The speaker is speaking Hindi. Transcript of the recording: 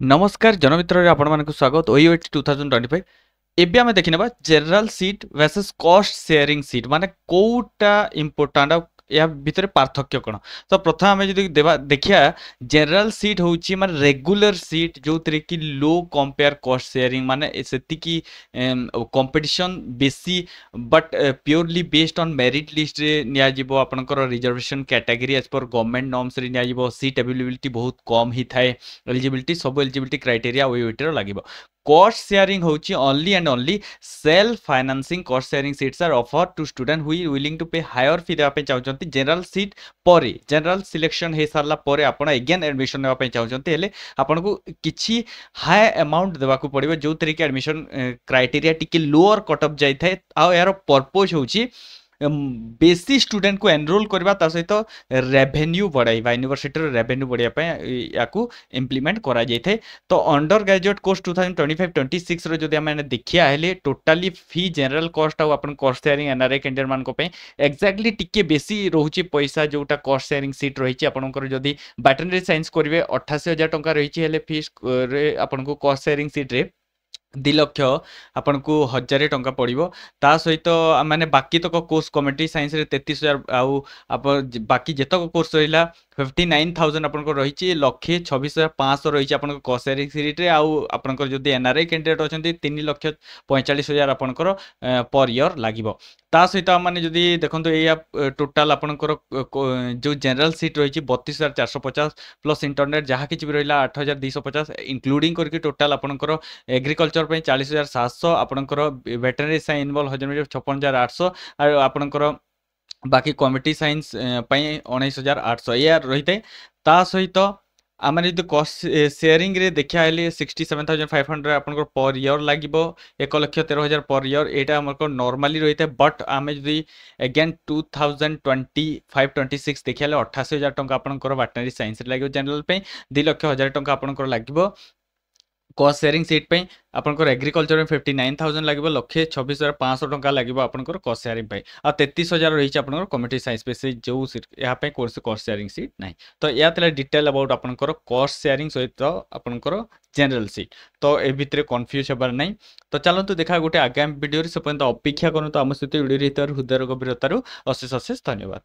नमस्कार जनमित्र आपण मानक स्वागत ओईओटी 2025 एबे आमे देखिनबा general seat versus cost sharing seat माने कोउटा इंपोर्टेंट या भितर पार्थक्य कोन। तो प्रथम आमे जदि देबा देखिया जनरल सीट होउची माने रेगुलर सीट जो तरे की लो कंपेयर कॉस्ट शेयरिंग माने सेति की कंपटीशन बेसी but purely based on merit list रे निया जिवो आपनकर reservation category as per government norms रे निया जिवो सीट अवेलेबिलिटी बहुत कम ही थाए एलिजिबिलिटी सब एलिजिबिलिटी क्राइटेरिया ओईओटी रो लागिवो। Cost sharing होची only and only self financing cost sharing seats are offered to student who is willing to pay higher fee देबा पे चाहउचंती जनरल सीट परे जनरल सिलेक्शन हे सारला परे आपण अगेन एडमिशन नेबा पे चाहउचंती हेले आपण को किछि हाई अमाउंट देबा को पड़िबो जो तरीके एडमिशन क्राइटेरिया टिके लोअर कट ऑफ जाई थाए आ यार पर्पस होची बेसी स्टूडेंट को एनरोल करबा ता सहित रेवेन्यू बढ़ाइबा यूनिवर्सिटी रो रेवेन्यू बढ़िया पे याकू इंप्लीमेंट करा जाइथे। तो अंडर ग्रेजुएट कोर्स 2025-26 रो जदि हम देखिया हेले टोटली फी जनरल कॉस्ट आ अपन कॉस्ट शेयरिंग एनआरआई कैंडिडेट मान को पे एक्जेक्टली टिके बेसी रहउची पैसा जोटा कॉस्ट शेयरिंग सीट रहिची आपनकर जदि वेटरनरी साइंस करिवे 88,000 टंका रहिची हेले फीस रे आपन को कॉस्ट शेयरिंग सीट रे 2 लक्ष आपन को 1000 टंका पड़िबो। ता सहित माने बाकी तक कोर्स कमेटी साइंस रे 33,000 आउ बाकी जेतक कोर्स रहिला 59,000 आपन को रहिची लक्षे 26,500 रहिची आपन को कॉस्ट शेयरिंग सीट रे आउ आपन को जदी एनआरआई कैंडिडेट अछंती 3,45,000 आपन को पर ईयर लागिबो। ता सहित माने जदी देखंतो एया टोटल आपन को जो जनरल सीट रहिची 32,450 प्लस इंटरनेट जहा किछि भी रहिला 8,250 इंक्लूडिंग करके टोटल आपन को एग्रीकल्चर पे 40,700 आपनकर वेटरनरी साइंस इन्वॉल्व हजन 56,800 और आपनकर बाकी कमिटी साइंस पई 19,800 या रहिते। ता सहित आम जो कॉस्ट शेयरिंग रे देखा हेले 67,500 आपन पर ईयर लागिबो 1,13,000 पर ईयर एटा हमर नॉर्मली रहिते। बट आमे जदी अगेन 2025-26 देखा हेले 88,000 टंका आपन वेटरनरी साइंस रे लागिबो जनरल पे 2,00,000 टंका आपन लागिबो कॉस्ट शेयरिंग सीट पे आपनकर एग्रीकल्चर में 59,000 लागिबो 1,26,500 टंका लागिबो आपनकर कॉस्ट शेयरिंग पे आ 33,000 रही छै आपनकर कमिटी साइंस पे से जो यहाँ पे कोर्स कॉस्ट शेयरिंग सीट नहीं। तो या तले डिटेल अबाउट आपनकर कॉस्ट शेयरिंग सहित आपनकर जनरल सीट तो ए भितरे कंफ्यूज हेबार नहीं। तो चलंतु देखा गोटे आगामी वीडियो रे से पर्यंत अपेक्षा करन तो हम सहित वीडियो रे हृदय गभीरतारू अशेष अशेष धन्यवाद।